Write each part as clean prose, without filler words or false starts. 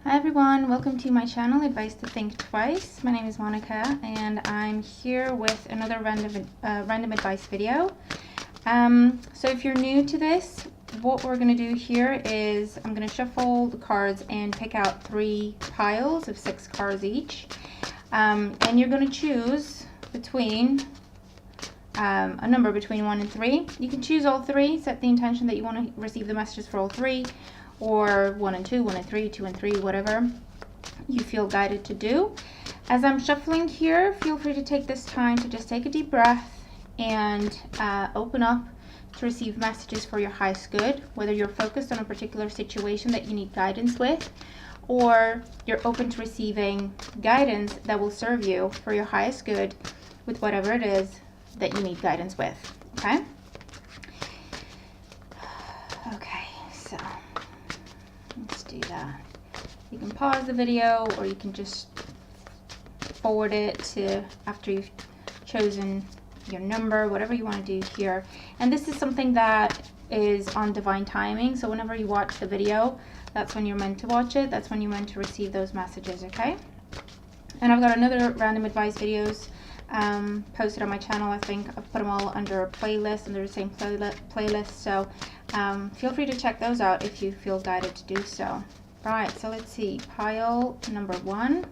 Hi everyone, welcome to my channel, Advice to Think Twice. My name is Monica and I'm here with another random advice video. So if you're new to this, what we're going to do here is I'm going to shuffle the cards and pick out 3 piles of 6 cards each. And you're going to choose between a number between 1 and 3. You can choose all 3, set the intention that you want to receive the messages for all 3. Or 1 and 2, 1 and 3, 2 and 3, whatever you feel guided to do. As I'm shuffling here, feel free to take this time to just take a deep breath and open up to receive messages for your highest good, whether you're focused on a particular situation that you need guidance with, or you're open to receiving guidance that will serve you for your highest good with whatever it is that you need guidance with, okay? Okay, so let's do that. You can pause the video or you can just forward it to after you've chosen your number, whatever you want to do here. And this is something that is on divine timing, so whenever you watch the video, that's when you're meant to watch it, that's when you're meant to receive those messages, okay? And I've got another random advice videos posted on my channel. I think I've put them all under a playlist, under the same playlist, so feel free to check those out if you feel guided to do so. Right, so let's see, pile number 1.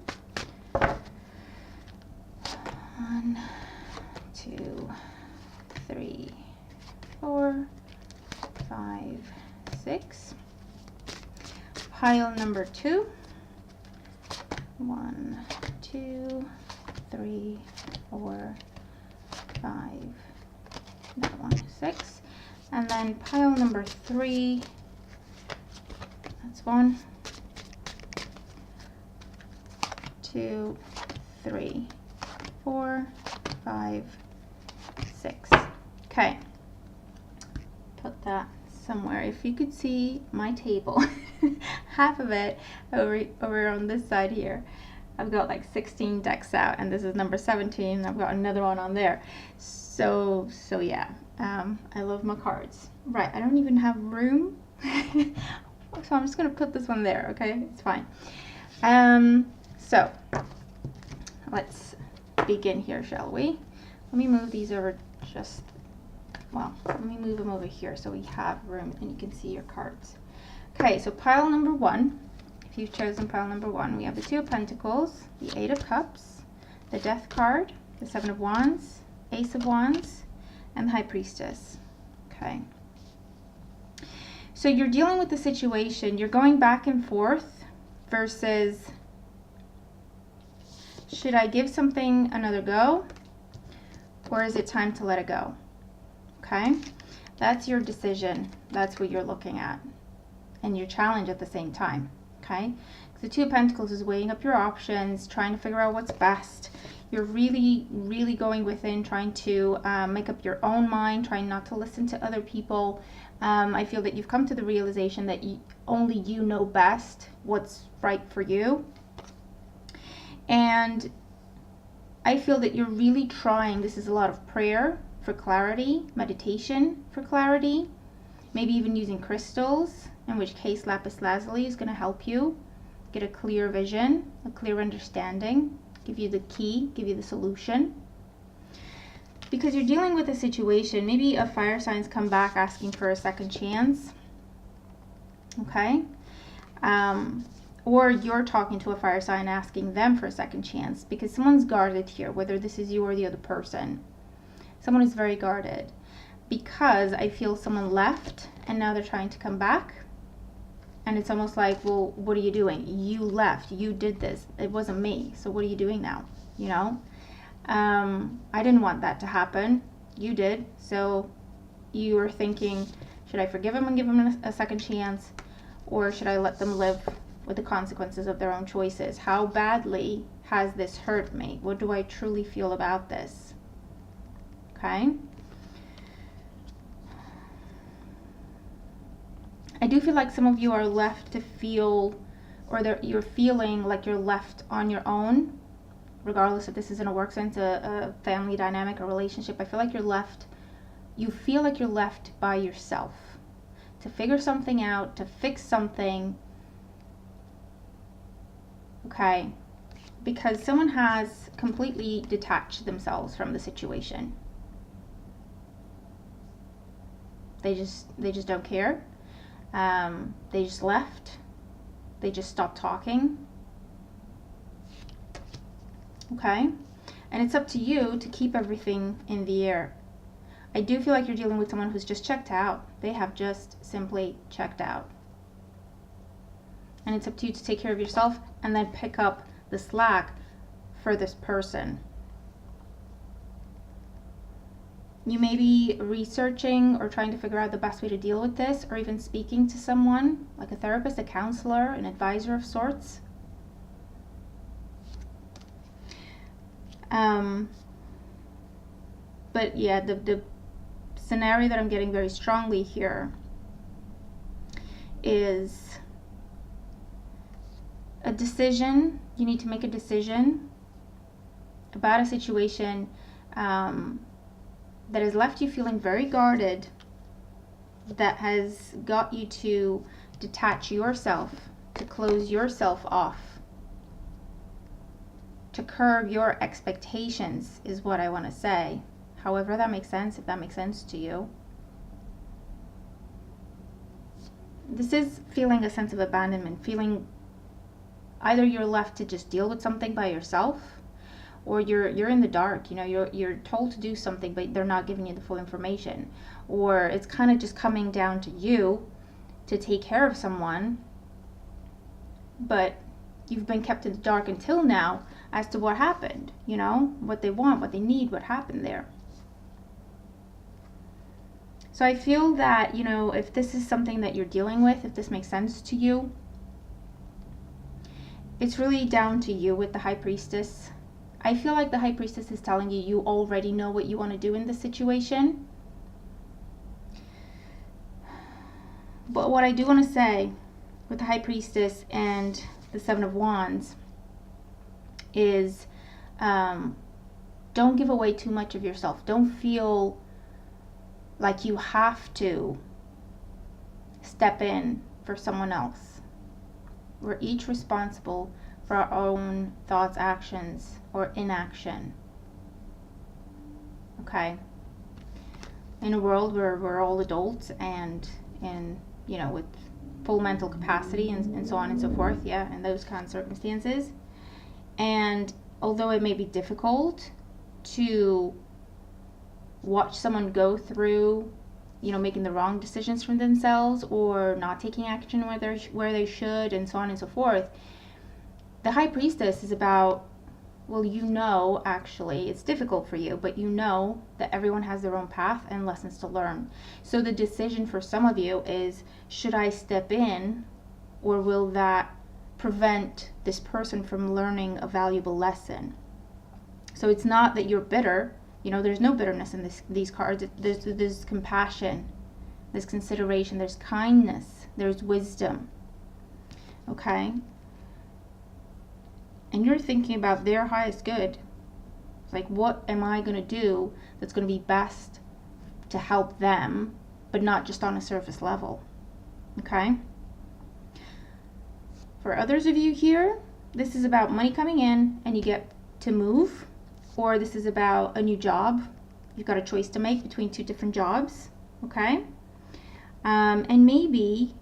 1, 2, 3, 4, 5, 6. Pile number 2. 1, 2, 3, 4, 5, that one, 6. And then pile number 3, that's 1, 2, 3, 4, 5, 6. Okay, put that somewhere. If you could see my table, half of it over on this side here, I've got like 16 decks out, and this is number 17, and I've got another one on there. So yeah, I love my cards. Right, I don't even have room, so I'm just gonna put this one there, okay? It's fine. So let's begin here, shall we? Let me move these over let me move them over here so we have room and you can see your cards. Okay, so pile number 1, if you've chosen pile number 1, we have the 2 of Pentacles, the 8 of Cups, the Death card, the 7 of Wands, Ace of Wands, and the High Priestess. Okay. So you're dealing with the situation, you're going back and forth versus, should I give something another go, or is it time to let it go? Okay, that's your decision. That's what you're looking at, and your challenge at the same time. Okay, the 2 of Pentacles is weighing up your options, trying to figure out what's best. You're really going within, trying to make up your own mind, trying not to listen to other people. I feel that you've come to the realization that only you know best what's right for you. And I feel that you're really trying, this is a lot of prayer for clarity, meditation for clarity, maybe even using crystals, in which case lapis lazuli is going to help you get a clear vision, a clear understanding, give you the key, give you the solution. Because you're dealing with a situation, maybe a fire sign's come back asking for a second chance, okay? Or you're talking to a fire sign asking them for a second chance, because someone's guarded here, whether this is you or the other person. Someone is very guarded because I feel someone left and now they're trying to come back. And it's almost like, well, what are you doing? You left, you did this, it wasn't me, so what are you doing now? You know, I didn't want that to happen, you did. So you were thinking, should I forgive him and give him a second chance, or should I let them live with the consequences of their own choices? How badly has this hurt me? What do I truly feel about this? Okay. I do feel like some of you are left to feel, or you're feeling like you're left on your own, regardless if this is in a work sense, a family dynamic, a relationship. I feel like you feel like you're left by yourself to figure something out, to fix something, okay? Because someone has completely detached themselves from the situation. They just don't care. They just left. They just stopped talking. Okay? And it's up to you to keep everything in the air. I do feel like you're dealing with someone who's just checked out. They have just simply checked out. And it's up to you to take care of yourself and then pick up the slack for this person. You may be researching or trying to figure out the best way to deal with this, or even speaking to someone like a therapist, a counselor, an advisor of sorts. But yeah, the scenario that I'm getting very strongly here is a decision. You need to make a decision about a situation that has left you feeling very guarded, that has got you to detach yourself, to close yourself off, to curb your expectations is what I want to say. However that makes sense, if that makes sense to you. This is feeling a sense of abandonment, feeling either you're left to just deal with something by yourself, or you're in the dark. You know, you're told to do something, but they're not giving you the full information, or it's kind of just coming down to you to take care of someone, but you've been kept in the dark until now as to what happened, you know, what they want, what they need, what happened there. So I feel that, you know, if this is something that you're dealing with, if this makes sense to you, it's really down to you with the High Priestess. I feel like the High Priestess is telling you you already know what you want to do in this situation. But what I do want to say with the High Priestess and the Seven of Wands is don't give away too much of yourself. Don't feel like you have to step in for someone else. We're each responsible for our own thoughts, actions, or inaction. Okay? In a world where we're all adults and you know, with full mental capacity and so on and so forth, yeah, in those kind of circumstances. And although it may be difficult to watch someone go through, you know, making the wrong decisions for themselves or not taking action where they should and so on and so forth, the High Priestess is about, well, you know, actually it's difficult for you, but you know that everyone has their own path and lessons to learn. So the decision for some of you is, should I step in, or will that prevent this person from learning a valuable lesson? So it's not that you're bitter. You know, there's no bitterness in these cards. There's compassion, there's consideration, there's kindness, there's wisdom. Okay? And you're thinking about their highest good. It's like, what am I going to do that's going to be best to help them, but not just on a surface level? Okay? For others of you here, this is about money coming in and you get to move, or this is about a new job. You've got a choice to make between two different jobs. Okay? And maybe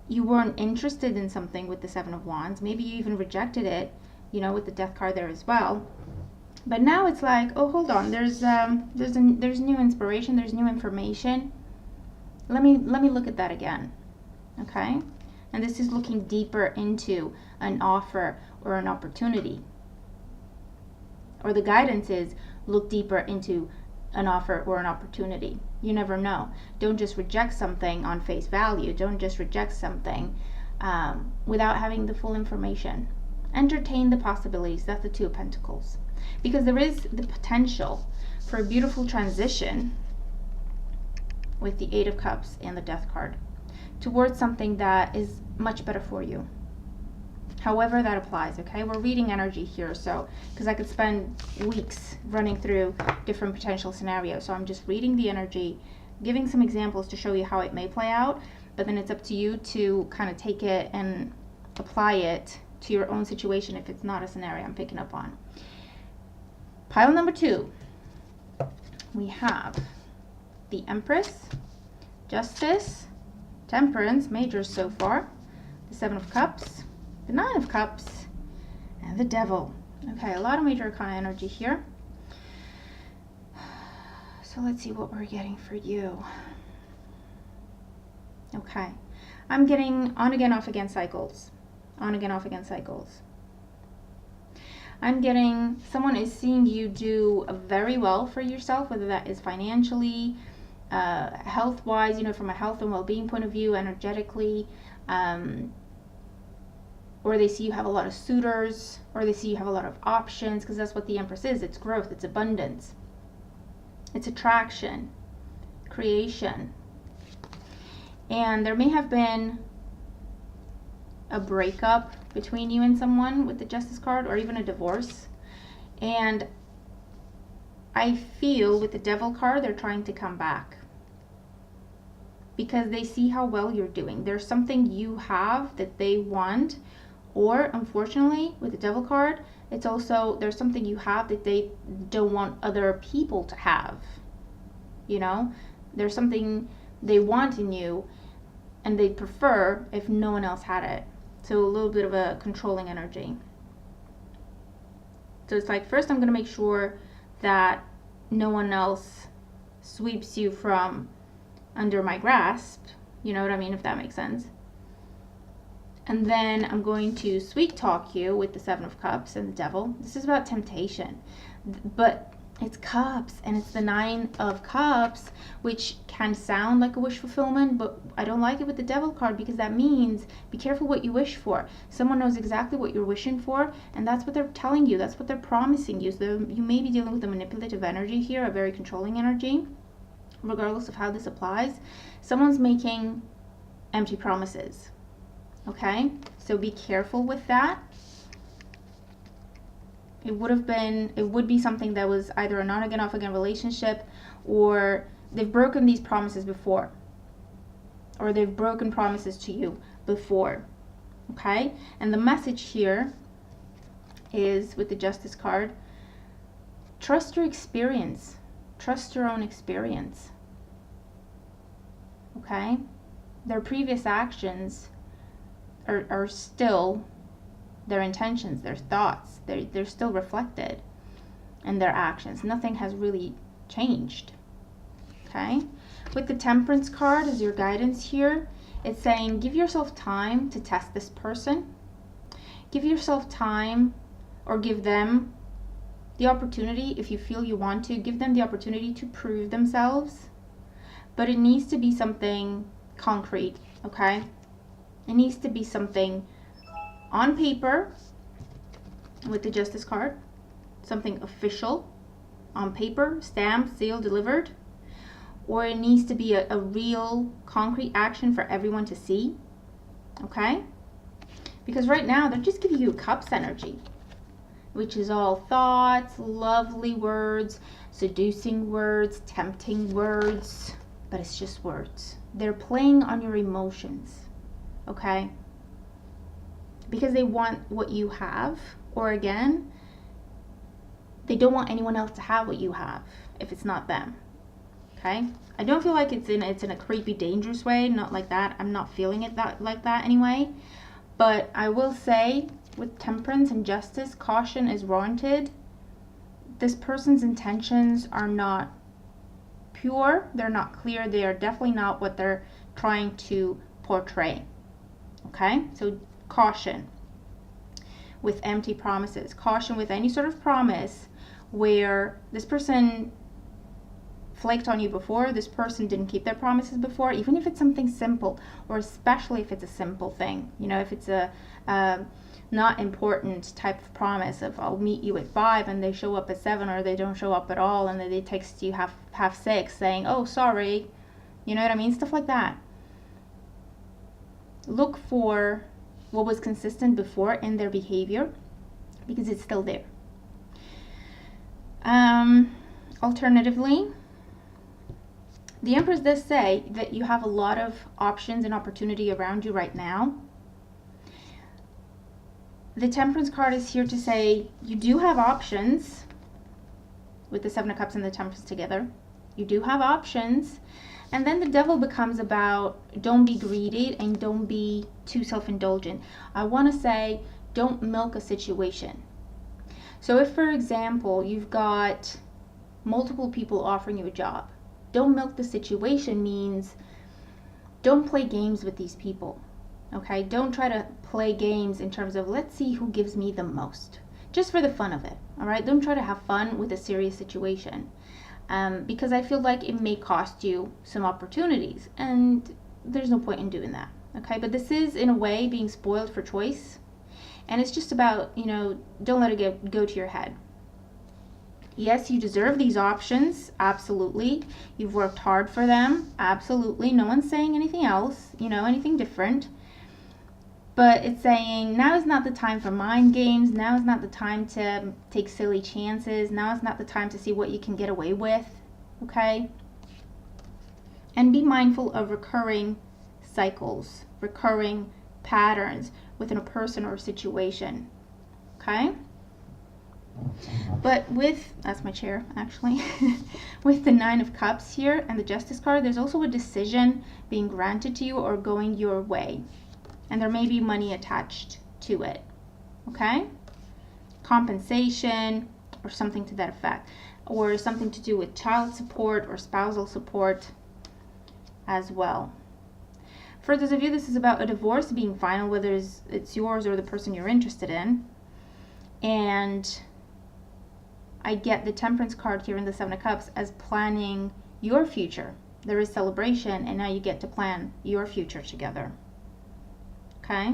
you weren't interested in something with the Seven of Wands. Maybe you even rejected it, you know, with the Death card there as well. But now it's like, oh, hold on, there's new inspiration, there's new information. Let me look at that again. Okay? And this is looking deeper into an offer or an opportunity. Or the guidance is, look deeper into an offer or an opportunity. You never know. Don't just reject something on face value. Don't just reject something without having the full information. Entertain the possibilities. That's the Two of Pentacles. Because there is the potential for a beautiful transition with the Eight of Cups and the Death card towards something that is much better for you. However that applies, okay? We're reading energy here, so, because I could spend weeks running through different potential scenarios. So I'm just reading the energy, giving some examples to show you how it may play out, but then it's up to you to kind of take it and apply it to your own situation if it's not a scenario I'm picking up on. Pile number 2, we have the Empress, Justice, Temperance, majors so far, the 7 of Cups, the 9 of Cups, and the Devil. Okay, a lot of major arcana energy here. So let's see what we're getting for you. Okay, I'm getting on again, off again cycles. On again, off again cycles. I'm getting someone is seeing you do very well for yourself, whether that is financially, health-wise, you know, from a health and well-being point of view, energetically, or they see you have a lot of suitors, or they see you have a lot of options, because that's what the Empress is. It's growth, it's abundance, it's attraction, creation. And there may have been a breakup between you and someone with the Justice card, or even a divorce. And I feel with the Devil card, they're trying to come back because they see how well you're doing. There's something you have that they want, or unfortunately with the Devil card, it's also there's something you have that they don't want other people to have. You know, there's something they want in you and they'd prefer if no one else had it. So a little bit of a controlling energy. So it's like, first I'm going to make sure that no one else sweeps you from under my grasp. You know what I mean, if that makes sense. And then I'm going to sweet talk you with the 7 of Cups and the Devil. This is about temptation. But it's Cups and it's the 9 of Cups, which can sound like a wish fulfillment, but I don't like it with the Devil card, because that means be careful what you wish for. Someone knows exactly what you're wishing for, and that's what they're telling you. That's what they're promising you. So you may be dealing with a manipulative energy here, a very controlling energy, regardless of how this applies. Someone's making empty promises. Okay? So be careful with that. It would be something that was either an on again, off again relationship, or they've broken these promises before, or they've broken promises to you before. Okay? And the message here is, with the Justice card, trust your experience. Trust your own experience. Okay? Their previous actions are still their intentions, their thoughts, they're still reflected in their actions. Nothing has really changed. Okay? With the Temperance card as your guidance here, it's saying give yourself time to test this person. Give yourself time, or give them the opportunity, if you feel you want to, give them the opportunity to prove themselves. But it needs to be something concrete, okay? It needs to be something on paper with the Justice card, something official on paper, stamped, sealed, delivered, or it needs to be a real concrete action for everyone to see. Okay? Because right now they're just giving you Cups energy, which is all thoughts, lovely words, seducing words, tempting words, but it's just words. They're playing on your emotions. Okay? Because they want what you have, or again, they don't want anyone else to have what you have if it's not them. Okay? I don't feel like it's in a creepy, dangerous way, not like that. I'm not feeling it like that anyway. But I will say, with Temperance and Justice, caution is warranted. This person's intentions are not pure, they're not clear, they are definitely not what they're trying to portray. Okay? So caution with empty promises. Caution with any sort of promise where this person flaked on you before, this person didn't keep their promises before, even if it's something simple, or especially if it's a simple thing. You know, if it's a not important type of promise of I'll meet you at 5 and they show up at 7, or they don't show up at all and then they text you half 6 saying, oh, sorry. You know what I mean? Stuff like that. Look for what was consistent before in their behavior, because it's still there. Alternatively, the Empress does say that you have a lot of options and opportunity around you right now. The Temperance card is here to say you do have options. With the Seven of Cups and the Temperance together, you do have options. And then the Devil becomes about don't be greedy and don't be too self-indulgent. I want to say don't milk a situation. So if, for example, you've got multiple people offering you a job, don't milk the situation means don't play games with these people. Okay, don't try to play games in terms of let's see who gives me the most, just for the fun of it. All right, don't try to have fun with a serious situation, because I feel like it may cost you some opportunities, and there's no point in doing that. Okay, but this is in a way being spoiled for choice, and it's just about, you know, don't let it go to your head. Yes, you deserve these options, absolutely. You've worked hard for them, absolutely. No one's saying anything else, you know, anything different. But it's saying now is not the time for mind games. Now is not the time to take silly chances. Now is not the time to see what you can get away with, okay? And be mindful of recurring cycles, recurring patterns within a person or a situation, okay? But with, that's my chair actually, with the Nine of Cups here and the Justice card, there's also a decision being granted to you or going your way. And there may be money attached to it, okay? Compensation or something to that effect, or something to do with child support or spousal support as well. For those of you, this is about a divorce being final, whether it's yours or the person you're interested in. And I get the Temperance card here in the Seven of Cups as planning your future. There is celebration, and now you get to plan your future together. Okay.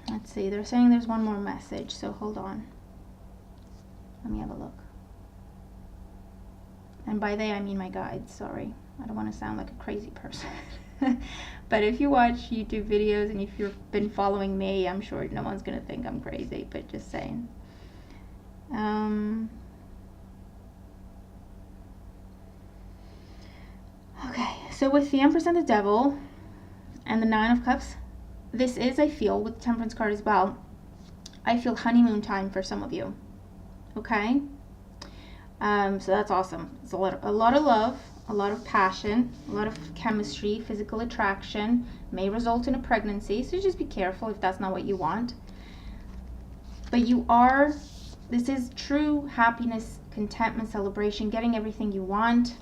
Let's see. They're saying there's one more message, so hold on. Let me have a look. And by they, I mean my guides. Sorry, I don't want to sound like a crazy person. But if you watch YouTube videos and if you've been following me, I'm sure no one's gonna think I'm crazy. But just saying. Okay, so with the Empress and the Devil and the Nine of Cups, this is, I feel, with the Temperance card as well, I feel honeymoon time for some of you. Okay? So that's awesome. It's a lot of love, a lot of passion, a lot of chemistry, physical attraction, may result in a pregnancy, so just be careful if that's not what you want. But this is true happiness, contentment, celebration, getting everything you want.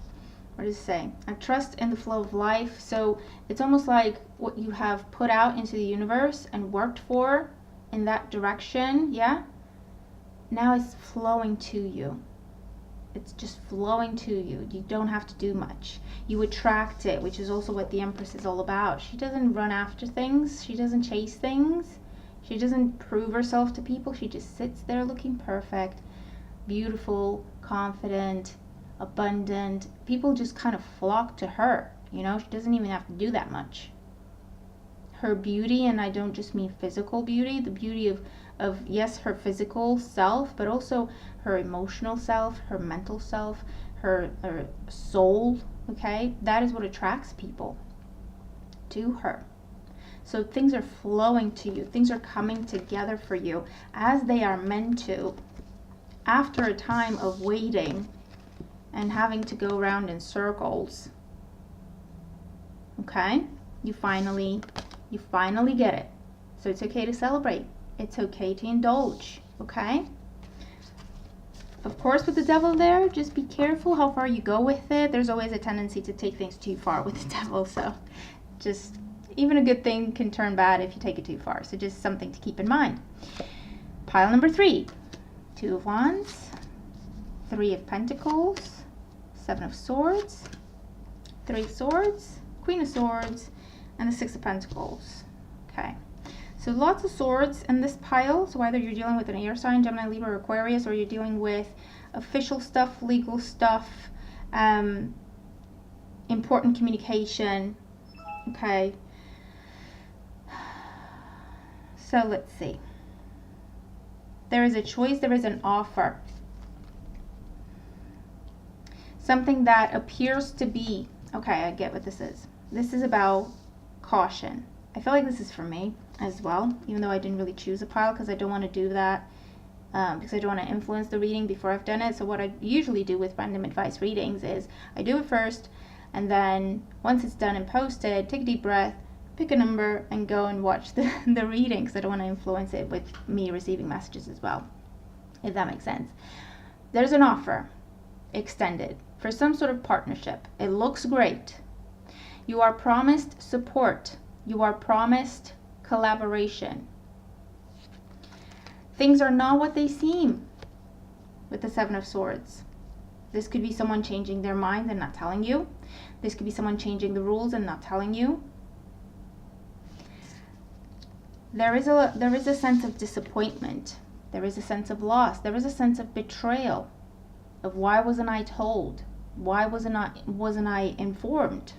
What does it say? I trust in the flow of life. So it's almost like what you have put out into the universe and worked for in that direction, yeah? Now it's flowing to you. It's just flowing to you. You don't have to do much. You attract it, which is also what the Empress is all about. She doesn't run after things. She doesn't chase things. She doesn't prove herself to people. She just sits there looking perfect, beautiful, confident, abundant. People just kind of flock to her. You know, she doesn't even have to do that much. Her beauty, and I don't just mean physical beauty, the beauty of yes, her physical self, but also her emotional self, her mental self, her soul, okay? That is what attracts people to her. So things are flowing to you. Things are coming together for you as they are meant to. After a time of waiting and having to go around in circles, okay? You finally get it. So it's okay to celebrate. It's okay to indulge, okay? Of course, with the Devil there, just be careful how far you go with it. There's always a tendency to take things too far with the Devil, so just even a good thing can turn bad if you take it too far. So just something to keep in mind. Pile number 3, 2 of Wands, 3 of Pentacles, 7 of Swords, 3 of Swords, Queen of Swords, and the 6 of Pentacles. Okay. So lots of swords in this pile. So either you're dealing with an air sign, Gemini, Libra, or Aquarius, or you're dealing with official stuff, legal stuff, important communication. Okay. So let's see. There is a choice, there is an offer. Something that appears to be, okay, I get what this is. This is about caution. I feel like this is for me as well, even though I didn't really choose a pile because I don't want to do that, because I don't want to influence the reading before I've done it. So what I usually do with random advice readings is I do it first, and then once it's done and posted, take a deep breath, pick a number, and go and watch the reading, because I don't want to influence it with me receiving messages as well, if that makes sense. There's an offer extended for some sort of partnership. It looks great. You are promised support. You are promised collaboration. Things are not what they seem with the Seven of Swords. This could be someone changing their mind and not telling you. This could be someone changing the rules and not telling you. There is a sense of disappointment. There is a sense of loss. There is a sense of betrayal. Of why wasn't I told? Why wasn't I informed?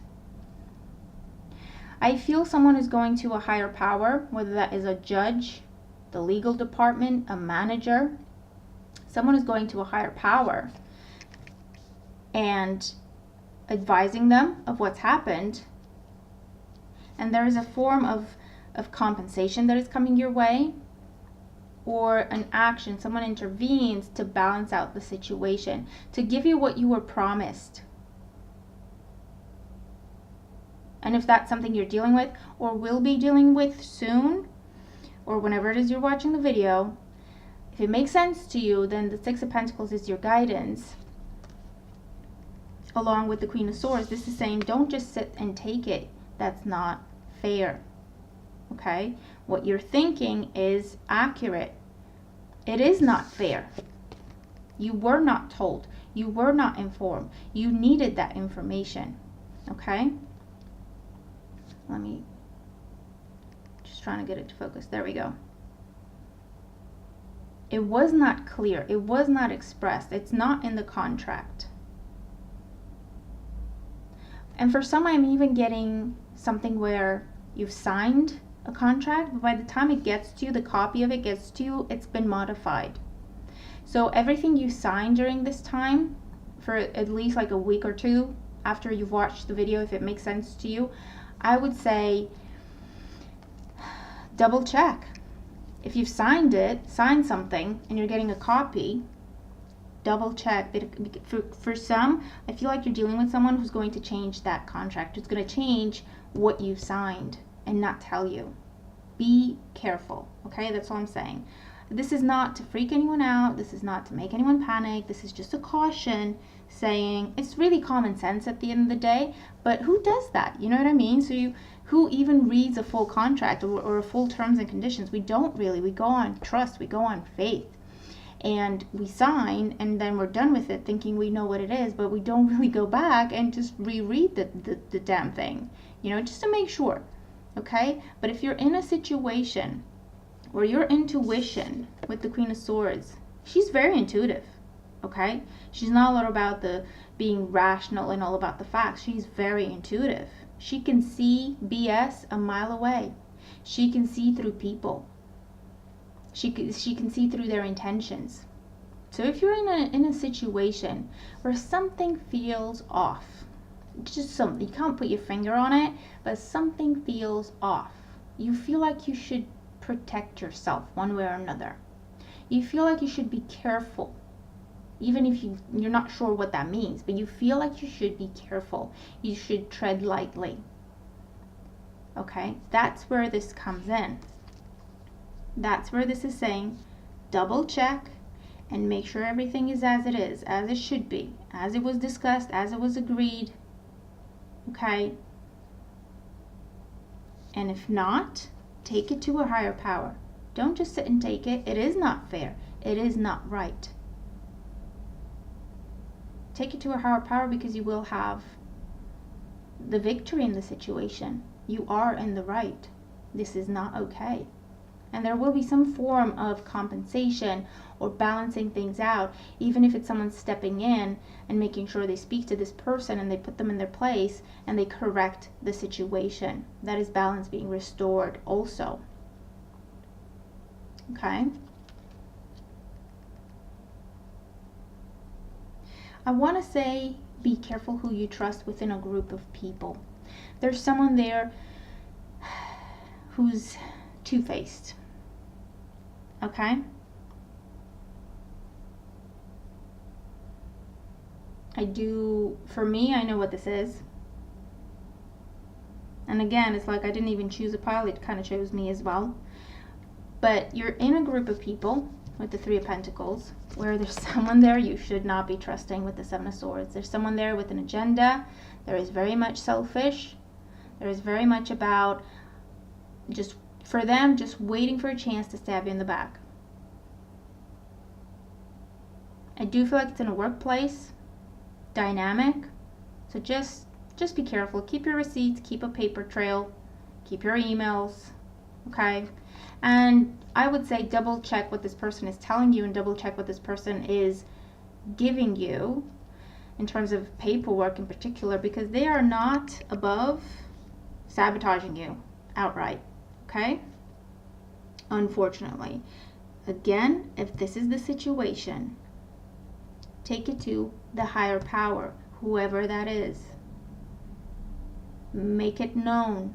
I feel someone is going to a higher power, whether that is a judge, the legal department, a manager. Someone is going to a higher power and advising them of what's happened. And there is a form of compensation that is coming your way, or an action. Someone intervenes to balance out the situation, to give you what you were promised. And if that's something you're dealing with or will be dealing with soon, or whenever it is you're watching the video, if it makes sense to you, then the Six of Pentacles is your guidance. Along with the Queen of Swords, this is saying don't just sit and take it. That's not fair. Okay? What you're thinking is accurate. It is not fair. You were not told. You were not informed. You needed that information. Okay? Let me just trying to get it to focus. There we go. It was not clear. It was not expressed. It's not in the contract. And for some, I'm even getting something where you've signed a contract, but by the time it gets to you, the copy of it gets to you, it's been modified. So everything you signed during this time, for at least like a week or two after you've watched the video, if it makes sense to you, I would say double check. If you've signed something, and you're getting a copy, double check. For some, I feel like you're dealing with someone who's going to change that contract. It's going to change what you signed and not tell you. Be careful, okay? That's all I'm saying. This is not to freak anyone out. This is not to make anyone panic. This is just a caution saying it's really common sense at the end of the day, but who does that? You know what I mean? So who even reads a full contract or a full terms and conditions? We don't really. We go on trust. We go on faith. And we sign, and then we're done with it thinking we know what it is, but we don't really go back and just reread the damn thing, you know, just to make sure, okay? But if you're in a situation where your intuition with the Queen of Swords, she's very intuitive, okay? She's not all about the being rational and all about the facts. She's very intuitive. She can see BS a mile away. She can see through people. She can see through their intentions. So if you're in a situation where something feels off, just something, you can't put your finger on it, but something feels off. You feel like you should protect yourself one way or another. You feel like you should be careful, even if you're not sure what that means, but you feel like you should be careful. You should tread lightly. Okay, that's where this comes in. That's where this is saying double check and make sure everything is as it is, as it should be, as it was discussed, as it was agreed. Okay? And if not, take it to a higher power. Don't just sit and take it. It is not fair. It is not right. Take it to a higher power, because you will have the victory in the situation. You are in the right. This is not okay. And there will be some form of compensation or balancing things out, even if it's someone stepping in and making sure they speak to this person and they put them in their place and they correct the situation. That is balance being restored also. Okay? I want to say be careful who you trust within a group of people. There's someone there who's two-faced. Okay? For me, I know what this is. And again, it's like I didn't even choose a pile, it kind of chose me as well. But you're in a group of people with the Three of Pentacles where there's someone there you should not be trusting with the Seven of Swords. There's someone there with an agenda. There is very much selfish. There is very much about just, for them, just waiting for a chance to stab you in the back. I do feel like it's in a workplace dynamic. So just be careful. Keep your receipts, keep a paper trail, keep your emails, okay? And I would say double check what this person is telling you and double check what this person is giving you in terms of paperwork in particular, because they are not above sabotaging you outright, okay? Unfortunately. Again, if this is the situation, take it to the higher power, whoever that is. Make it known.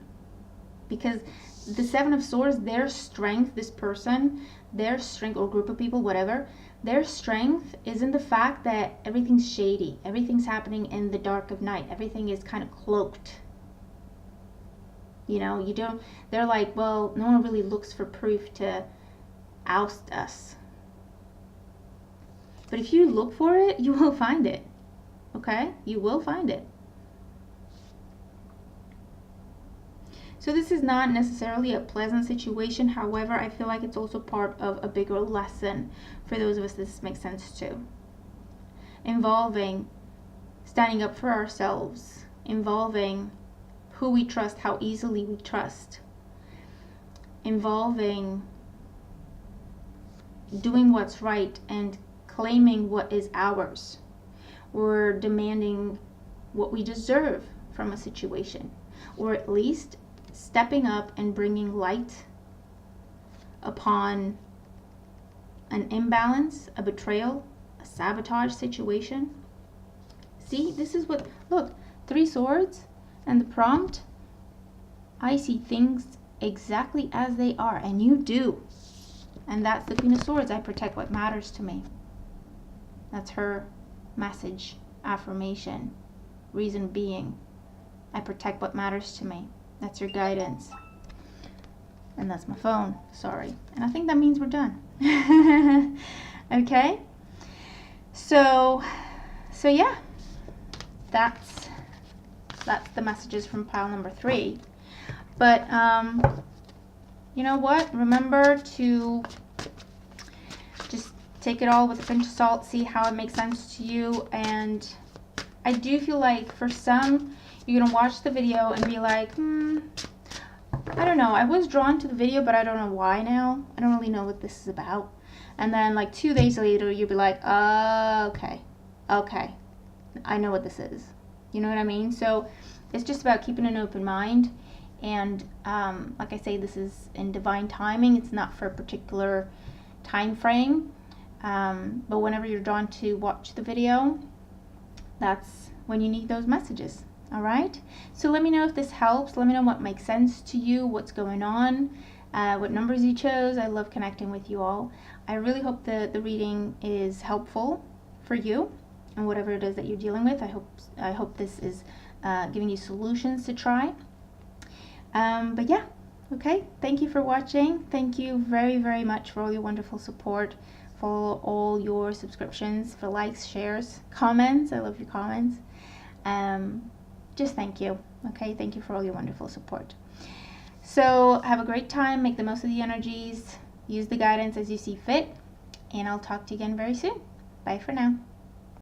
Because the Seven of Swords, their strength, this person, their strength, or group of people, whatever, their strength is in the fact that everything's shady. Everything's happening in the dark of night. Everything is kind of cloaked. You know, they're like, well, no one really looks for proof to oust us. But if you look for it, you will find it. Okay? You will find it. So this is not necessarily a pleasant situation. However, I feel like it's also part of a bigger lesson for those of us this makes sense to. Involving standing up for ourselves. Involving who we trust, how easily we trust. Involving doing what's right and claiming what is ours. Or demanding what we deserve from a situation. Or at least stepping up and bringing light upon an imbalance, a betrayal, a sabotage situation. See, this is what, look, 3 swords and the prompt. I see things exactly as they are, and you do. And that's the Queen of Swords. I protect what matters to me. That's her message, affirmation, reason being. I protect what matters to me. That's your guidance. And that's my phone, sorry. And I think that means we're done. Okay? So yeah. That's the messages from pile number 3. But you know what? Remember to just take it all with a pinch of salt, see how it makes sense to you. And I do feel like for some, you're going to watch the video and be like, I don't know. I was drawn to the video, but I don't know why now. I don't really know what this is about. And then like 2 days later, you'll be like, okay, I know what this is. You know what I mean? So it's just about keeping an open mind. And like I say, this is in divine timing. It's not for a particular time frame. But whenever you're drawn to watch the video, that's when you need those messages. All right, so let me know if this helps. Let me know what makes sense to you, what's going on, what numbers you chose. I love connecting with you all. I really hope the reading is helpful for you and whatever it is that you're dealing with. I hope this is giving you solutions to try. But yeah, okay, thank you for watching. Thank you very, very much for all your wonderful support, for all your subscriptions, for likes, shares, comments. I love your comments. Just thank you. Okay, thank you for all your wonderful support. So have a great time, make the most of the energies, use the guidance as you see fit, and I'll talk to you again very soon. Bye for now.